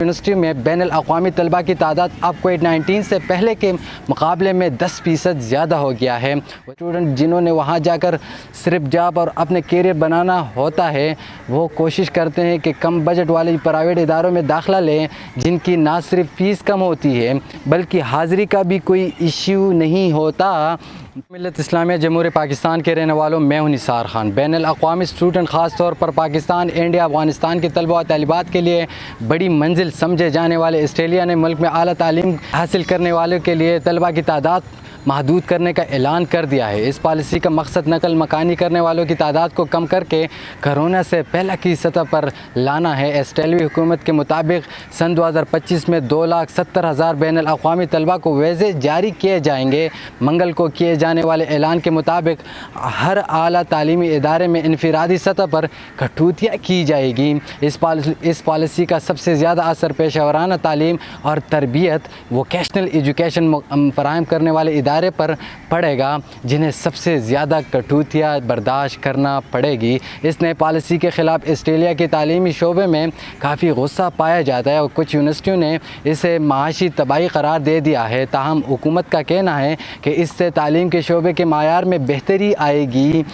University में बैनुल-अक़वामी तलबा की तादाद अब कोविड-19 से पहले के मुकाबले में 10% ज़्यादा हो गया है। स्टूडेंट जिन्होंने वहाँ जाकर सिर्फ जॉब और अपने करियर बनाना होता है, वो कोशिश करते हैं कि कम बजट वाले प्राइवेट इदारों में दाखिला लें, जिनकी ना सिर्फ फ़ीस कम होती है बल्कि हाज़िरी का भी कोई इश्यू नहीं होता। मिल्लत इस्लामिया जमहूरियत पाकिस्तान के रहने वालों, मैं हूं निसार खान। बैनुल-अक़वामी स्टूडेंट ख़ास तौर पर पाकिस्तान, इंडिया, अफ़गानिस्तान के तलबा और तालिबात के लिए बड़ी मंजिल समझे जाने वाले ऑस्ट्रेलिया ने मुल्क में आला तालीम हासिल करने वालों के लिए तलबा की तादाद महदूद करने का ऐलान कर दिया है। इस पॉलिसी का मकसद नकल मकानी करने वालों की तादाद को कम करके कोरोना से पहले की सतह पर लाना है। ऑस्ट्रेलियाई हुकूमत के मुताबिक सन 2025 में 2,70,000 बैनुल-अक़वामी तलबा को वीज़े जारी किए जाएंगे। मंगल को किए जाने वाले ऐलान के मुताबिक हर आला तालीमी इदारे में इनफरादी सतह पर कटौतियाँ की जाएगी। इस पॉलिसी का सबसे ज़्यादा असर पेशा वराना तालीम और तरबियत वोकेशनल एजुकेशन फराहम करने वाले इदारे पर पड़ेगा, जिन्हें सबसे ज़्यादा कटौतियाँ बर्दाश्त करना पड़ेगी। इस नई पॉलिसी के ख़िलाफ़ ऑस्ट्रेलिया के तालीमी शोबे में काफ़ी गुस्सा पाया जाता है और कुछ यूनिवर्सिटियों ने इसे माशी तबाही करार दे दिया है। ताहम हुकूमत का कहना है कि इससे तालीम के शोबे के मायार में बेहतरी आएगी।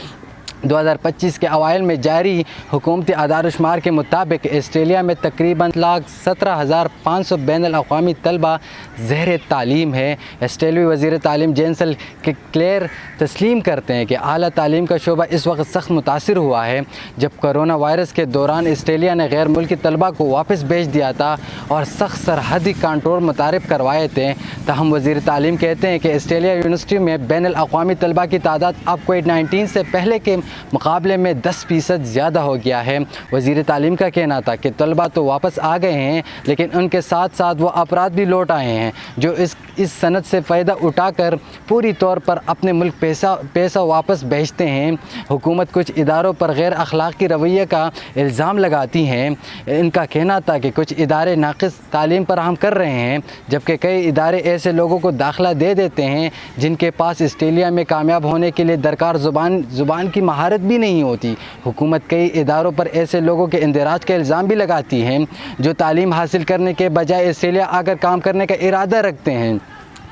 2025 के अवाइल में जारी हुकूमती आदार-ओ-शुमार के मुताबिक ऑस्ट्रेलिया में तकरीबन 1,17,500 बैनुल-अक़वामी तलबा ज़ेर तालीम है। ऑस्ट्रेलियाई वज़ीर तालीम जेंसल क्लेयर तस्लीम करते हैं कि आला तालीम का शोबा इस वक्त सख्त मुतासिर हुआ है। जब कोरोना वायरस के दौरान ऑस्ट्रेलिया ने गैर मुल्की तलबा को वापस भेज दिया था और सख्त सरहदी कंट्रोल मुतारिफ करवाए थे। ताहम वज़ीर तालीम कहते हैं कि ऑस्ट्रेलिया यूनिवर्सिटी में बैनुल-अक़वामी तलबा की तादाद अब कोविड-19 से पहले के मुकाबले में 10% ज़्यादा हो गया है। वज़ीर तालीम का कहना था कि तलबा तो वापस आ गए हैं, लेकिन उनके साथ साथ वो अफराद भी लौट आए हैं जो इस सनद से फ़ायदा उठाकर पूरी तौर पर अपने मुल्क पैसा वापस भेजते हैं। हुकूमत कुछ इदारों पर गैर अखलाक़ी रवैये का इल्ज़ाम लगाती हैं। इनका कहना था कि कुछ इदारे नाक़िस तालीम फराहम कर रहे हैं, जबकि कई इदारे ऐसे लोगों को दाखिला दे देते हैं जिनके पास ऑस्ट्रेलिया में कामयाब होने के लिए दरकार ज़ुबान की महारत भी नहीं होती। हुकूमत कई इदारों पर ऐसे लोगों के इंदराज का इल्ज़ाम भी लगाती है जो तालीम हासिल करने के बजाय ऑस्ट्रेलिया आकर काम करने का इरादा रखते हैं।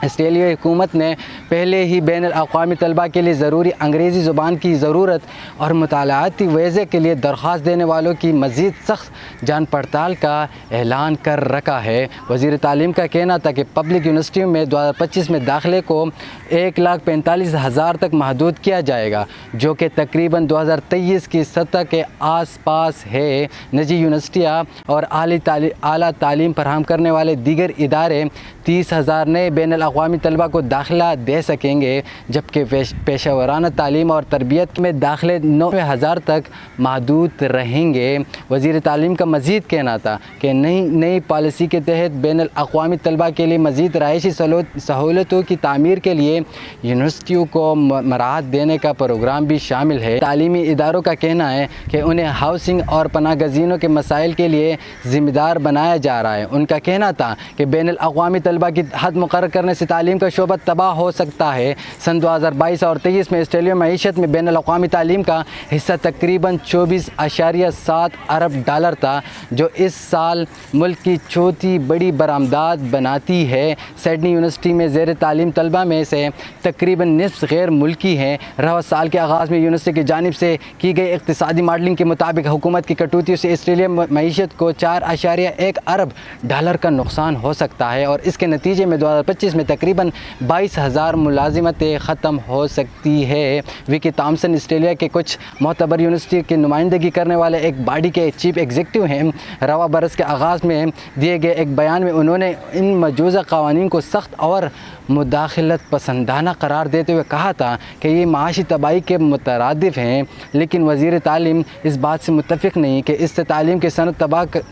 ऑस्ट्रेलियाई हुकूमत ने पहले ही बैनुल-अक़वामी तलबा के लिए ज़रूरी अंग्रेज़ी ज़ुबान की ज़रूरत और मुतालाती वीज़े के लिए दरख्वास्त देने वालों की मज़ीद सख्त जान पड़ताल का ऐलान कर रखा है। वज़ीर तालीम का कहना था कि पब्लिक यूनिवर्सिटियों में 2025 में दाखिले को 1,45,000 तक महदूद किया जाएगा, जो कि तकरीबन 2023 की सतह के आस पास है। निजी यूनिवर्सिटियाँ और आला तालीम फराहम करने वाले दीगर इदारे 30,000 नए बैनुल-अक़वामी तलबा को दाखिला दे सकेंगे, जबकि पेशा वराना तालीम और तरबियत में दाखिले 90,000 तक महदूद रहेंगे। वज़ीर तालीम का मज़ीद कहना था कि नई पॉलिसी के तहत बैनुल-अक़वामी तलबा के लिए मज़ीद रहायशी सहूलतों की तामीर के लिए यूनिवर्सिटियों को मराहत देने का प्रोग्राम भी शामिल है। तालीमी इदारों का कहना है कि उन्हें हाउसिंग और पनाह गज़ीनों के मसाइल के लिए ज़िम्मेदार बनाया जा रहा है। उनका कहना था कि बैनुल-अक़वामी तलबा की हद मुक़र्रर करने से तालीम का शोबा तबाह हो सकता है। सन 2022 और 23 में ऑस्ट्रेलिया मईशत में बैनुल-अक़वामी तालीम का हिस्सा तकरीबन 24.7 अरब डॉलर था, जो इस साल मुल्क की चौथी बड़ी बरामदात बनाती है। सिडनी यूनिवर्सिटी में ज़ेर तालीम तलबा में से तकरीबन निस्फ़ गैर मुल्की हैं। रवा साल के आगाज़ में यूनिवर्सिटी की जानिब से की गई इक़्तिसादी मॉडलिंग के मुताबिक हुकूमत की कटौतियों से ऑस्ट्रेलिया मईशत को 4.1 अरब डॉलर का नुकसान हो सकता है और इसके नतीजे में 2025 में तकरीबन 22,000 मुलाजिमतें ख़त्म हो सकती है। विकी थॉम्सन ऑस्ट्रेलिया के कुछ मोतबर यूनिवर्सिटी की नुमाइंदगी करने वाले एक बॉडी के चीफ एग्जीक्यूटिव हैं। रवा बरस के आगाज़ में दिए गए एक बयान में उन्होंने इन मौजूदा क़वानीन को सख्त और मुदाखलत पसंदाना करार देते हुए कहा था कि ये माशी तबाही के मुतरादिफ हैं, लेकिन वज़ीर तालीम इस बात से मुत्तफ़िक़ नहीं कि इससे तालीम की सनत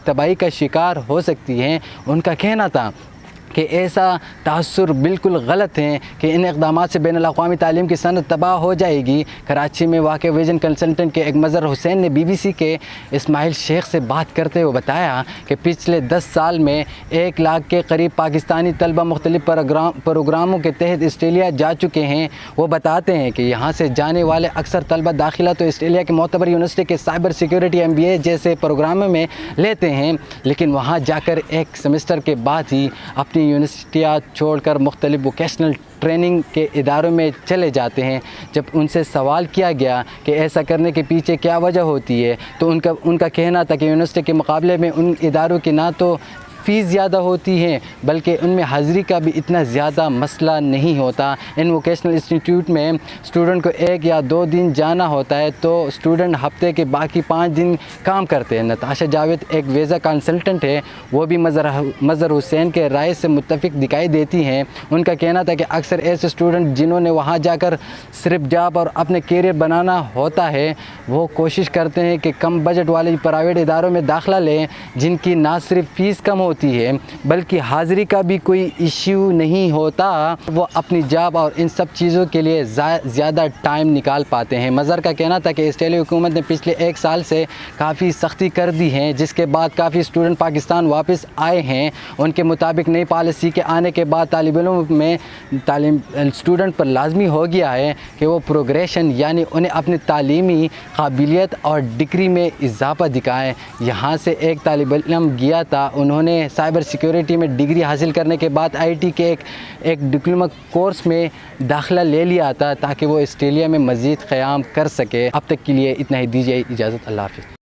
तबाही का शिकार हो सकती है। उनका कहना था कि ऐसा तासुर बिल्कुल गलत है कि इन इक़दामात से बैनुल अक़वामी तालीम की सनत तबाह हो जाएगी। कराची में वाक़ विजन कंसल्टेंट के एक मज़हर हुसैन ने BBC के इस्माइल शेख से बात करते हुए बताया कि पिछले 10 साल में 1 लाख के करीब पाकिस्तानी तलबा मुख्तलिफ़ प्रोग्रामों के तहत ऑस्ट्रेलिया जा चुके हैं। वो बताते हैं कि यहाँ से जाने वाले अक्सर तलबा दाखिला तो ऑस्ट्रेलिया के मोतबर यूनिवर्सिटी के साइबर सिक्योरिटी MBA जैसे प्रोग्रामों में लेते हैं, लेकिन वहाँ जाकर एक सेमेस्टर के बाद ही अपनी यूनिवर्सिटियाँ छोड़कर मुख्तलिफ वोकेशनल ट्रेनिंग के इदारों में चले जाते हैं। जब उनसे सवाल किया गया कि ऐसा करने के पीछे क्या वजह होती है तो उनका कहना था कि यूनिवर्सिटी के मुकाबले में उन इदारों की ना तो फ़ीस ज़्यादा होती है बल्कि उनमें हाज़िरी का भी इतना ज़्यादा मसला नहीं होता। इन वोकेशनल इंस्टीट्यूट में स्टूडेंट को 1 या 2 दिन जाना होता है तो स्टूडेंट हफ्ते के बाकी 5 दिन काम करते हैं। नताशा जावेद एक वीज़ा कंसल्टेंट है, वो भी मज़हर हुसैन के राय से मुत्तफ़िक दिखाई देती हैं। उनका कहना था कि अक्सर ऐसे स्टूडेंट जिन्होंने वहाँ जाकर सिर्फ जॉब और अपने कैरियर बनाना होता है वो कोशिश करते हैं कि कम बजट वाले प्राइवेट इदारों में दाखिला लें जिनकी ना सिर्फ फ़ीस कम होती है बल्कि हाज़िरी का भी कोई इश्यू नहीं होता। वो अपनी जॉब और इन सब चीज़ों के लिए ज़्यादा टाइम निकाल पाते हैं। मज़हर का कहना था कि ऑस्ट्रेलिया हुकूमत ने पिछले 1 साल से काफ़ी सख्ती कर दी है, जिसके बाद काफ़ी स्टूडेंट पाकिस्तान वापस आए हैं। उनके मुताबिक नई पॉलिसी के आने के बाद तालिब इल्म में स्टूडेंट पर लाजमी हो गया है कि वो प्रोग्रेशन यानी उन्हें अपनी तालीमी काबिलियत और डिग्री में इजाफा दिखाएँ। यहाँ से एक तालिब इल्म गया था, उन्होंने साइबर सिक्योरिटी में डिग्री हासिल करने के बाद IT के एक डिप्लोमा कोर्स में दाखिला ले लिया था ताकि वो ऑस्ट्रेलिया में मज़ीद क़याम कर सके। अब तक के लिए इतना ही, दीजिए इजाज़त। अल्लाह हाफ़िज़।